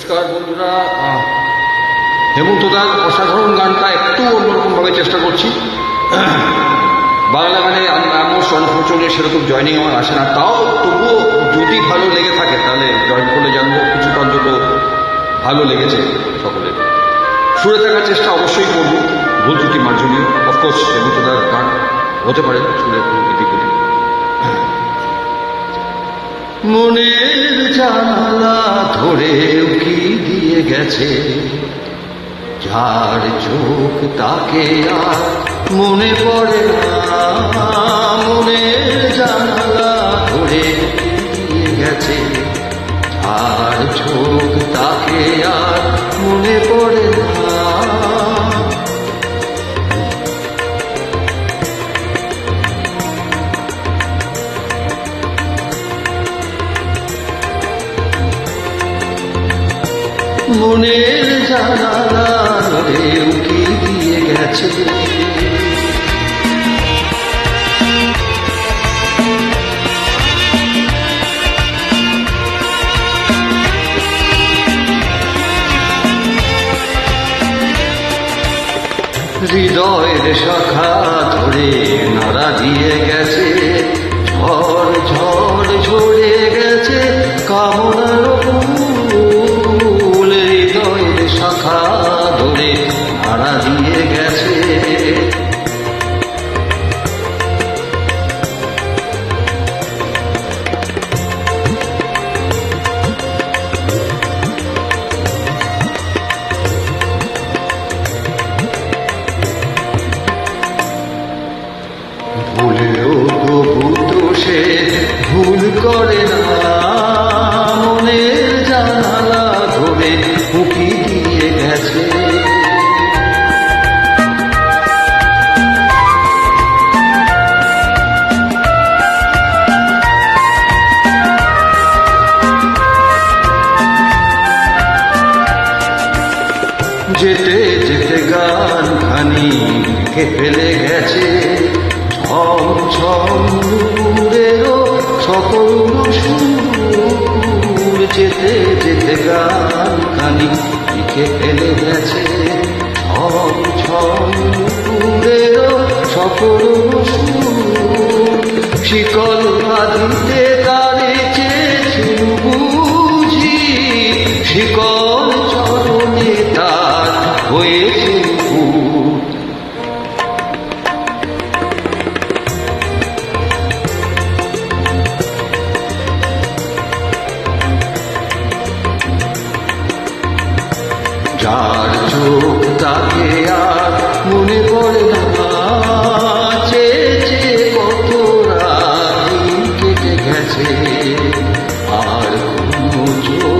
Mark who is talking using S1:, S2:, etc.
S1: নমস্কার বন্ধুরা, হেমন্তদার অসাধারণ গানটা একটু অন্যরকমভাবে চেষ্টা করছি। বাংলা গানে এমন অনফর্চুনেট সেরকম জয়নিং আমার আসে না, তাও তবুও যদি ভালো লেগে থাকে তাহলে জয়েন করলে জানবো কিছুটা অন্তত ভালো লেগেছে সকলের। সুরে থাকার চেষ্টা অবশ্যই করবো, ভুল ত্রুটি মার্জনীয়। অফকোর্স হেমন্তদার গান হতে পারে সুরে একটু এদিক ওদিক। মনের জানালা ধরে উকি দিয়ে গেছে, যার চোখ তাকে আর মনে পড়ে না। মনের জানালা ধরে উকি দিয়ে গেছে, যার চোখ তাকে আর মনে পড়ে না। মনের জানালা ধরে উকি দিয়ে গেছে, হৃদয়ের শাখা ধরে নাড়া দিয়ে গেছে, ঝড় ঝড় ঝরে গেছে কামনার ফুল। হৃদয়ের শাখা ধরে নাড়া দিয়ে গেছে, ভুলেও তবু তো সে ভুল করে না। মনের জানালা ধরে উকি দিয়ে গেছে, যেতে যেতে গান খানি লিখে ফেলে গেছে, ছম ছম দুপুরেরও সকল সুর। যেতে যেতে গান খানি লিখে ফেলে গেছে, ছম ছম দুপুরেরও সকল সুর। শিকল বাঁধিতে তারে চেয়েছে বুঝি, শিকল চরণে তার হয়েছে ফুল। যার চোখ তাকে আর মনে পড়ে না, চেয়ে চেয়ে কত রাত কেটে গেছে, আর কোনো চোখ